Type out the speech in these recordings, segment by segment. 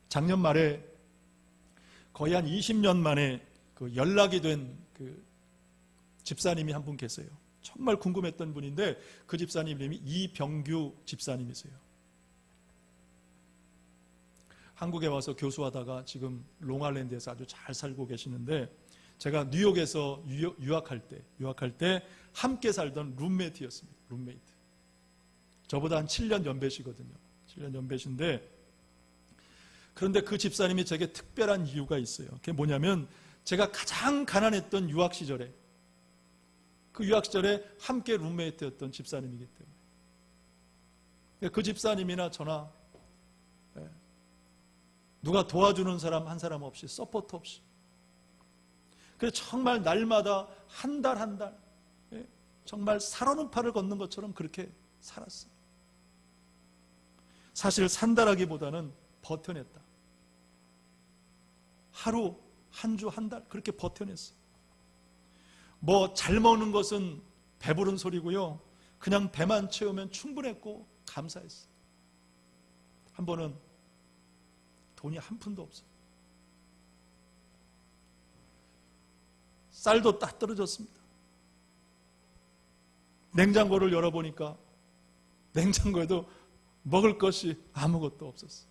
작년 말에 거의 한 20년 만에 그 연락이 된 그 집사님이 한 분 계세요. 정말 궁금했던 분인데 그 집사님 이름이 이병규 집사님이세요. 한국에 와서 교수하다가 지금 롱아일랜드에서 아주 잘 살고 계시는데, 제가 뉴욕에서 유학할 때 함께 살던 룸메이트였습니다. 룸메이트. 저보다 한 7년 연배시거든요. 7년 연배신데, 그런데 그 집사님이 제게 특별한 이유가 있어요. 그게 뭐냐면, 제가 가장 가난했던 유학 시절에, 그 유학 시절에 함께 룸메이트였던 집사님이기 때문에 그 집사님이나 저나 누가 도와주는 사람 한 사람 없이, 서포트 없이, 그래서 정말 날마다 한 달 한 달 정말 살아오는 팔을 걷는 것처럼 그렇게 살았어요. 사실 산다라기보다는 버텨냈다. 하루, 한 주, 한 달 그렇게 버텨냈어요. 뭐 잘 먹는 것은 배부른 소리고요, 그냥 배만 채우면 충분했고 감사했어요. 한 번은 돈이 한 푼도 없어요. 쌀도 딱 떨어졌습니다. 냉장고를 열어보니까 냉장고에도 먹을 것이 아무것도 없었어요.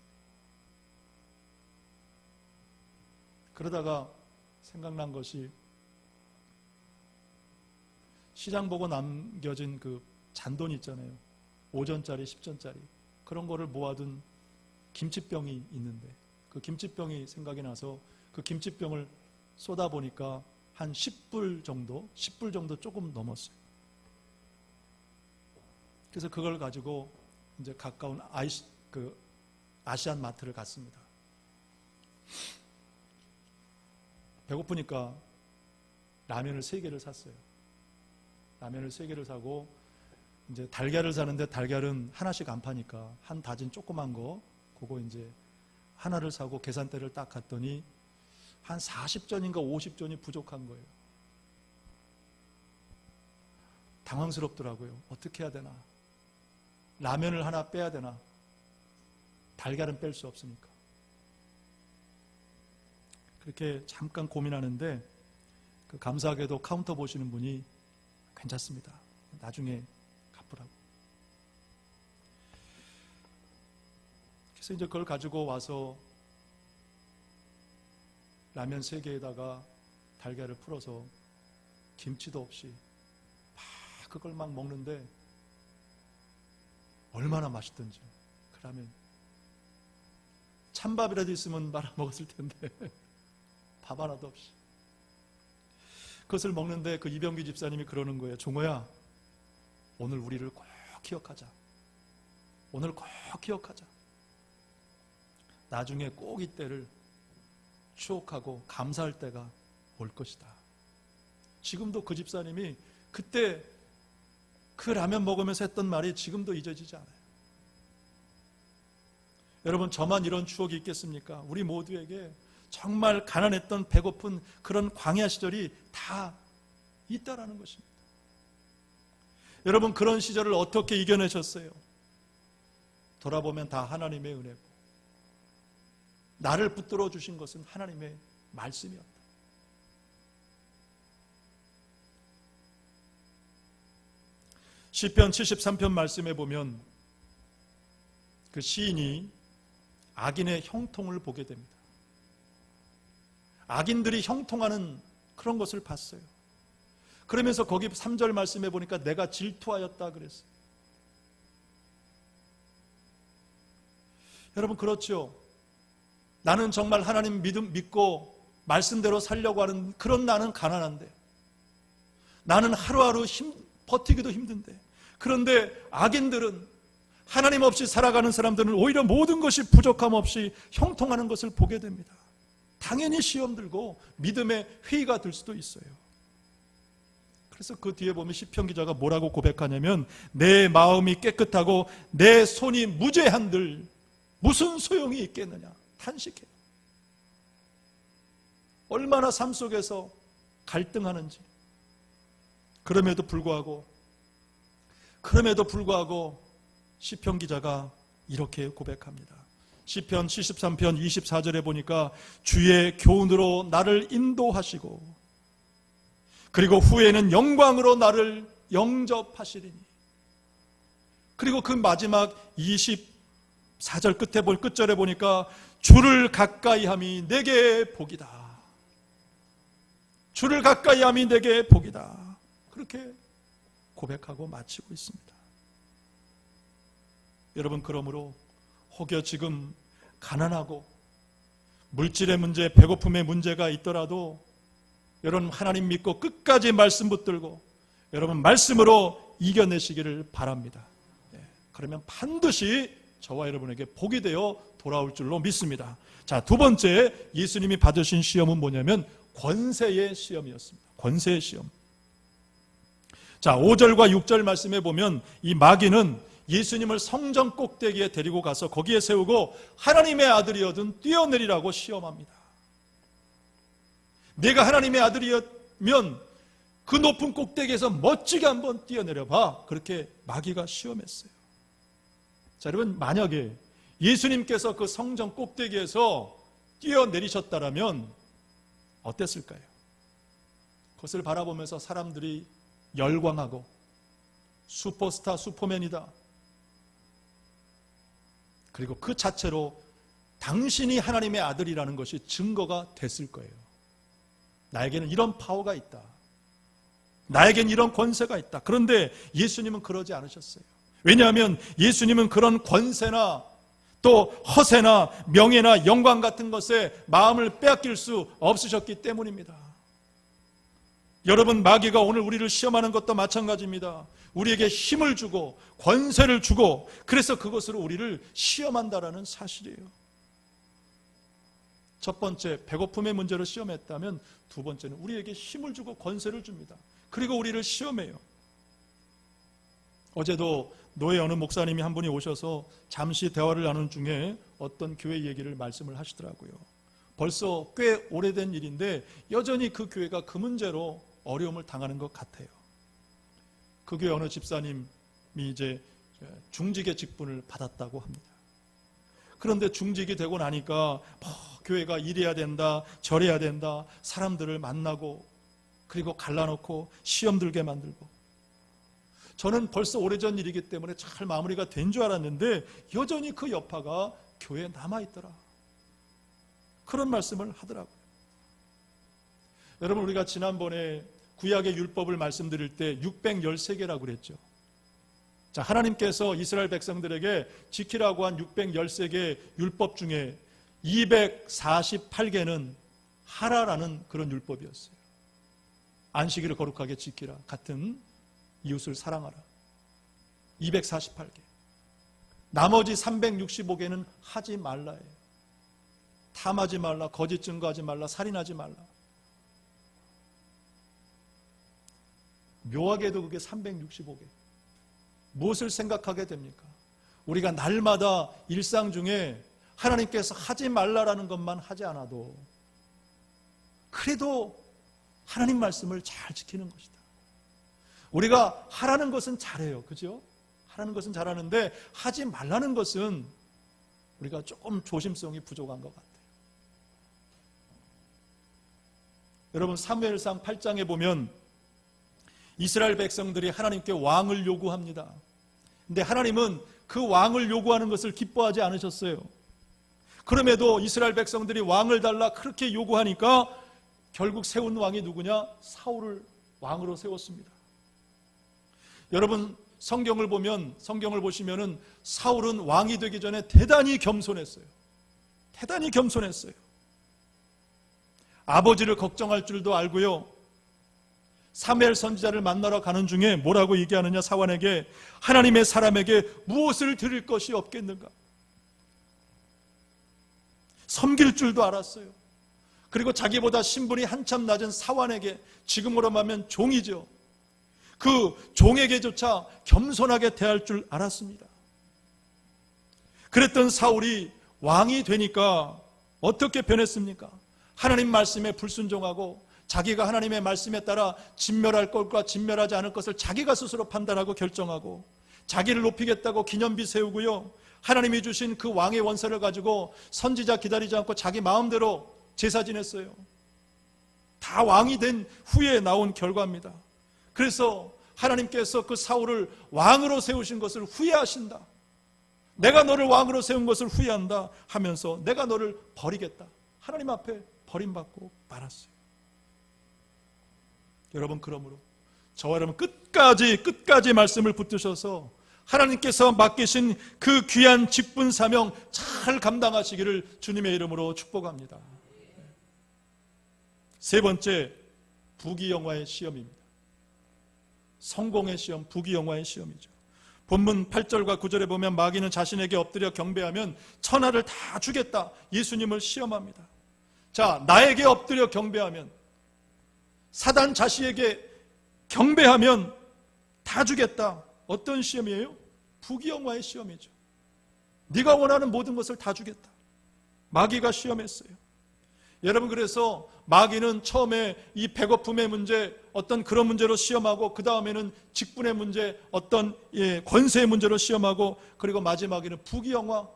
그러다가 생각난 것이, 시장 보고 남겨진 그 잔돈 있잖아요. 5전짜리, 10전짜리. 그런 거를 모아둔 김치병이 있는데, 그 김치병이 생각이 나서 그 김치병을 쏟아보니까 한 10불 정도 조금 넘었어요. 그래서 그걸 가지고 이제 가까운 아시안 마트를 갔습니다. 배고프니까 라면을 3개를 샀어요. 라면을 3개를 사고, 이제 달걀을 사는데 달걀은 하나씩 안 파니까 한 다진 조그만 거, 그거 이제 하나를 사고 계산대를 딱 갔더니 한 40전인가 50전이 부족한 거예요. 당황스럽더라고요. 어떻게 해야 되나? 라면을 하나 빼야 되나? 달걀은 뺄 수 없으니까. 그렇게 잠깐 고민하는데, 그 감사하게도 카운터 보시는 분이 괜찮습니다, 나중에 갚으라고. 그래서 이제 그걸 가지고 와서 라면 3개에다가 달걀을 풀어서 김치도 없이 막 그걸 막 먹는데 얼마나 맛있던지. 그 라면 찬밥이라도 있으면 말아 먹었을 텐데 밥 하나도 없이 그것을 먹는데, 그 이병규 집사님이 그러는 거예요. 종호야, 오늘 우리를 꼭 기억하자. 오늘 꼭 기억하자. 나중에 꼭 이때를 추억하고 감사할 때가 올 것이다. 지금도 그 집사님이 그때 그 라면 먹으면서 했던 말이 지금도 잊어지지 않아요. 여러분, 저만 이런 추억이 있겠습니까? 우리 모두에게 정말 가난했던, 배고픈 그런 광야 시절이 다 있다라는 것입니다. 여러분, 그런 시절을 어떻게 이겨내셨어요? 돌아보면 다 하나님의 은혜고, 나를 붙들어 주신 것은 하나님의 말씀이었다. 시편 73편 말씀에 보면 그 시인이 악인의 형통을 보게 됩니다. 악인들이 형통하는 그런 것을 봤어요. 그러면서 거기 3절 말씀에 보니까 내가 질투하였다 그랬어요. 여러분, 그렇죠? 나는 정말 하나님 믿고 말씀대로 살려고 하는 그런 나는 가난한데, 나는 하루하루 버티기도 힘든데, 그런데 악인들은, 하나님 없이 살아가는 사람들은 오히려 모든 것이 부족함 없이 형통하는 것을 보게 됩니다. 당연히 시험 들고 믿음의 회의가 들 수도 있어요. 그래서 그 뒤에 보면 시편 기자가 뭐라고 고백하냐면, 내 마음이 깨끗하고 내 손이 무죄한들 무슨 소용이 있겠느냐 탄식해요. 얼마나 삶 속에서 갈등하는지. 그럼에도 불구하고 시편 기자가 이렇게 고백합니다. 시편 73편 24절에 보니까 주의 교훈으로 나를 인도하시고 그리고 후에는 영광으로 나를 영접하시리니. 그리고 그 마지막 24절 끝절에 보니까 주를 가까이함이 내게 복이다. 주를 가까이함이 내게 복이다. 그렇게 고백하고 마치고 있습니다. 여러분, 그러므로 혹여 지금 가난하고 물질의 문제, 배고픔의 문제가 있더라도 여러분 하나님 믿고 끝까지 말씀 붙들고 여러분 말씀으로 이겨내시기를 바랍니다. 그러면 반드시 저와 여러분에게 복이 되어 돌아올 줄로 믿습니다. 자, 두 번째 예수님이 받으신 시험은 뭐냐면 권세의 시험이었습니다. 권세의 시험. 자, 5절과 6절 말씀에 보면 이 마귀는 예수님을 성전 꼭대기에 데리고 가서 거기에 세우고 하나님의 아들이어든 뛰어내리라고 시험합니다. 내가 하나님의 아들이었면 그 높은 꼭대기에서 멋지게 한번 뛰어내려봐. 그렇게 마귀가 시험했어요. 자, 여러분, 만약에 예수님께서 그 성전 꼭대기에서 뛰어내리셨다면 어땠을까요? 그것을 바라보면서 사람들이 열광하고 슈퍼스타, 슈퍼맨이다. 그리고 그 자체로 당신이 하나님의 아들이라는 것이 증거가 됐을 거예요. 나에게는 이런 파워가 있다. 나에겐 이런 권세가 있다. 그런데 예수님은 그러지 않으셨어요. 왜냐하면 예수님은 그런 권세나 또 허세나 명예나 영광 같은 것에 마음을 빼앗길 수 없으셨기 때문입니다. 여러분, 마귀가 오늘 우리를 시험하는 것도 마찬가지입니다. 우리에게 힘을 주고 권세를 주고 그래서 그것으로 우리를 시험한다라는 사실이에요. 첫 번째, 배고픔의 문제로 시험했다면 두 번째는 우리에게 힘을 주고 권세를 줍니다. 그리고 우리를 시험해요. 어제도 노예 어느 목사님이 한 분이 오셔서 잠시 대화를 나눈 중에 어떤 교회 얘기를 말씀을 하시더라고요. 벌써 꽤 오래된 일인데 여전히 그 교회가 그 문제로 어려움을 당하는 것 같아요. 그 교회 어느 집사님이 이제 중직의 직분을 받았다고 합니다. 그런데 중직이 되고 나니까 교회가 이래야 된다, 저래야 된다, 사람들을 만나고 그리고 갈라놓고 시험 들게 만들고. 저는 벌써 오래전 일이기 때문에 잘 마무리가 된 줄 알았는데 여전히 그 여파가 교회에 남아있더라. 그런 말씀을 하더라고요. 여러분, 우리가 지난번에 구약의 율법을 말씀드릴 때 613개라고 그랬죠. 자, 하나님께서 이스라엘 백성들에게 지키라고 한 613개 율법 중에 248개는 하라라는 그런 율법이었어요. 안식일을 거룩하게 지키라. 같은 이웃을 사랑하라. 248개. 나머지 365개는 하지 말라예요. 탐하지 말라, 거짓 증거하지 말라, 살인하지 말라. 묘하게도 그게 365개. 무엇을 생각하게 됩니까? 우리가 날마다 일상 중에 하나님께서 하지 말라라는 것만 하지 않아도 그래도 하나님 말씀을 잘 지키는 것이다. 우리가 하라는 것은 잘해요. 그죠? 하라는 것은 잘하는데 하지 말라는 것은 우리가 조금 조심성이 부족한 것 같아요. 여러분, 사무엘상 8장에 보면 이스라엘 백성들이 하나님께 왕을 요구합니다. 근데 하나님은 그 왕을 요구하는 것을 기뻐하지 않으셨어요. 그럼에도 이스라엘 백성들이 왕을 달라 그렇게 요구하니까 결국 세운 왕이 누구냐? 사울을 왕으로 세웠습니다. 여러분, 성경을 보시면은 사울은 왕이 되기 전에 대단히 겸손했어요. 대단히 겸손했어요. 아버지를 걱정할 줄도 알고요. 사무엘 선지자를 만나러 가는 중에 뭐라고 얘기하느냐? 사환에게 하나님의 사람에게 무엇을 드릴 것이 없겠는가? 섬길 줄도 알았어요. 그리고 자기보다 신분이 한참 낮은 사환에게, 지금으로 말하면 종이죠. 그 종에게조차 겸손하게 대할 줄 알았습니다. 그랬던 사울이 왕이 되니까 어떻게 변했습니까? 하나님 말씀에 불순종하고 자기가 하나님의 말씀에 따라 진멸할 것과 진멸하지 않을 것을 자기가 스스로 판단하고 결정하고 자기를 높이겠다고 기념비 세우고요. 하나님이 주신 그 왕의 원서를 가지고 선지자 기다리지 않고 자기 마음대로 제사 지냈어요. 다 왕이 된 후에 나온 결과입니다. 그래서 하나님께서 그 사울을 왕으로 세우신 것을 후회하신다. 내가 너를 왕으로 세운 것을 후회한다 하면서 내가 너를 버리겠다. 하나님 앞에 버림받고 말았어요. 여러분, 그러므로 저와 여러분 끝까지 말씀을 붙드셔서 하나님께서 맡기신 그 귀한 직분 사명 잘 감당하시기를 주님의 이름으로 축복합니다. 세 번째, 부귀영화의 시험입니다. 성공의 시험, 부귀영화의 시험이죠. 본문 8절과 9절에 보면 마귀는 자신에게 엎드려 경배하면 천하를 다 주겠다. 예수님을 시험합니다. 자, 나에게 엎드려 경배하면, 사단 자신에게 경배하면 다 주겠다. 어떤 시험이에요? 부귀영화의 시험이죠. 네가 원하는 모든 것을 다 주겠다. 마귀가 시험했어요. 여러분, 그래서 마귀는 처음에 이 배고픔의 문제, 어떤 그런 문제로 시험하고, 그 다음에는 직분의 문제, 어떤 권세의 문제로 시험하고, 그리고 마지막에는 부귀영화,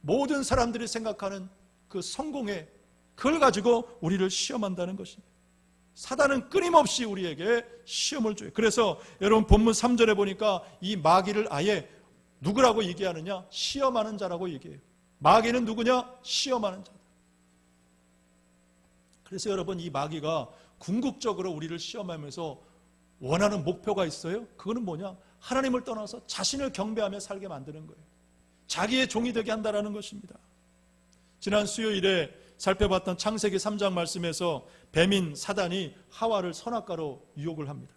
모든 사람들이 생각하는 그 성공에, 그걸 가지고 우리를 시험한다는 것입니다. 사단은 끊임없이 우리에게 시험을 줘요. 그래서 여러분, 본문 3절에 보니까 이 마귀를 아예 누구라고 얘기하느냐? 시험하는 자라고 얘기해요. 마귀는 누구냐? 시험하는 자. 그래서 여러분, 이 마귀가 궁극적으로 우리를 시험하면서 원하는 목표가 있어요. 그거는 뭐냐? 하나님을 떠나서 자신을 경배하며 살게 만드는 거예요. 자기의 종이 되게 한다는 것입니다. 지난 수요일에 살펴봤던 창세기 3장 말씀에서 뱀인 사단이 하와를 선악과로 유혹을 합니다.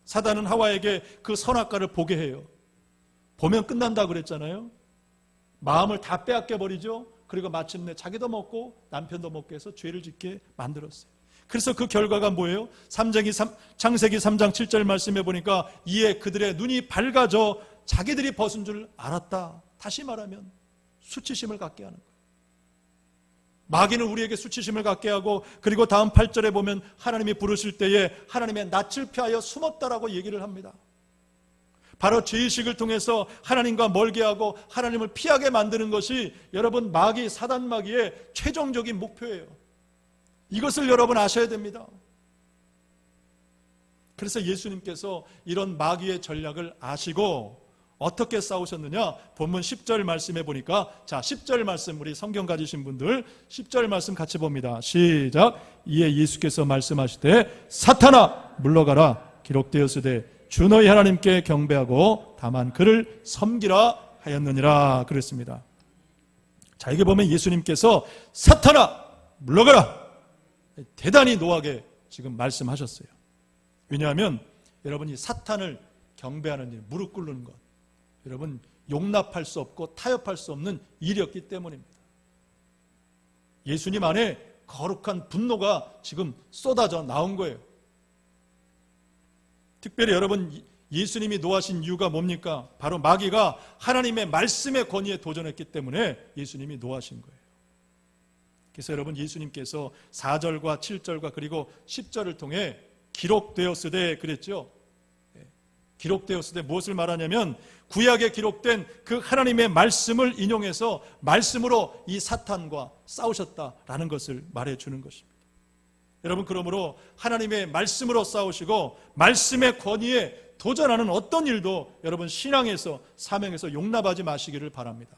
사단은 하와에게 그 선악과를 보게 해요. 보면 끝난다 그랬잖아요. 마음을 다 빼앗겨 버리죠. 그리고 마침내 자기도 먹고 남편도 먹게 해서 죄를 짓게 만들었어요. 그래서 그 결과가 뭐예요? 창세기 3장 7절 말씀해 보니까 이에 그들의 눈이 밝아져 자기들이 벗은 줄 알았다. 다시 말하면 수치심을 갖게 하는 거예요. 마귀는 우리에게 수치심을 갖게 하고, 그리고 다음 8절에 보면 하나님이 부르실 때에 하나님의 낯을 피하여 숨었다라고 얘기를 합니다. 바로 죄의식을 통해서 하나님과 멀게 하고 하나님을 피하게 만드는 것이 여러분, 마귀, 사단 마귀의 최종적인 목표예요. 이것을 여러분 아셔야 됩니다. 그래서 예수님께서 이런 마귀의 전략을 아시고 어떻게 싸우셨느냐? 본문 10절 말씀해 보니까, 자, 10절 말씀, 우리 성경 가지신 분들 10절 말씀 같이 봅니다. 시작. 이에 예수께서 말씀하시되 사탄아 물러가라. 기록되었으되 주 너희 하나님께 경배하고 다만 그를 섬기라 하였느니라 그랬습니다. 자, 이게 보면 예수님께서 사탄아 물러가라, 대단히 노하게 지금 말씀하셨어요. 왜냐하면 여러분, 이 사탄을 경배하는 일, 무릎 꿇는 것, 여러분 용납할 수 없고 타협할 수 없는 일이었기 때문입니다. 예수님 안에 거룩한 분노가 지금 쏟아져 나온 거예요. 특별히 여러분, 예수님이 노하신 이유가 뭡니까? 바로 마귀가 하나님의 말씀의 권위에 도전했기 때문에 예수님이 노하신 거예요. 그래서 여러분, 예수님께서 4절과 7절과 그리고 10절을 통해 기록되었으되 그랬죠. 기록되었으되 무엇을 말하냐면 구약에 기록된 그 하나님의 말씀을 인용해서 말씀으로 이 사탄과 싸우셨다라는 것을 말해주는 것입니다. 여러분, 그러므로 하나님의 말씀으로 싸우시고 말씀의 권위에 도전하는 어떤 일도 여러분 신앙에서, 사명에서 용납하지 마시기를 바랍니다.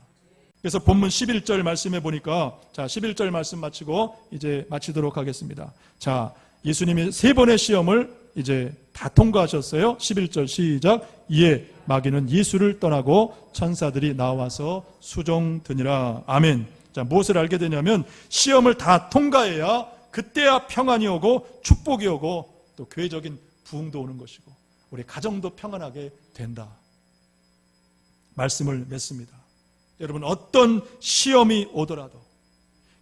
그래서 본문 11절 말씀해 보니까, 자, 11절 말씀 마치고 이제 마치도록 하겠습니다. 자, 예수님이 3번의 시험을 이제 다 통과하셨어요. 11절 시작. 이에 마귀는 예수를 떠나고 천사들이 나와서 수종드니라. 아멘. 자, 무엇을 알게 되냐면 시험을 다 통과해야 그때야 평안이 오고 축복이 오고 또 교회적인 부흥도 오는 것이고 우리 가정도 평안하게 된다. 말씀을 맺습니다. 여러분, 어떤 시험이 오더라도,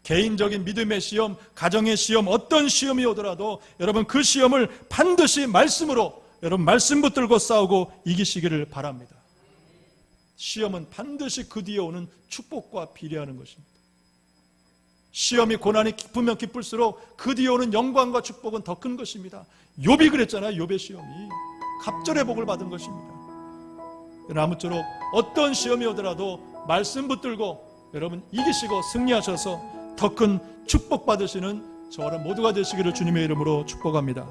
개인적인 믿음의 시험, 가정의 시험, 어떤 시험이 오더라도 여러분 그 시험을 반드시 말씀으로, 여러분 말씀 붙들고 싸우고 이기시기를 바랍니다. 시험은 반드시 그 뒤에 오는 축복과 비례하는 것입니다. 시험이, 고난이 깊으면 깊을수록 그 뒤에 오는 영광과 축복은 더 큰 것입니다. 욥이 그랬잖아요. 욥의 시험이 갑절의 복을 받은 것입니다. 아무쪼록 어떤 시험이 오더라도 말씀 붙들고 여러분 이기시고 승리하셔서 더 큰 축복 받으시는 저와 모두가 되시기를 주님의 이름으로 축복합니다.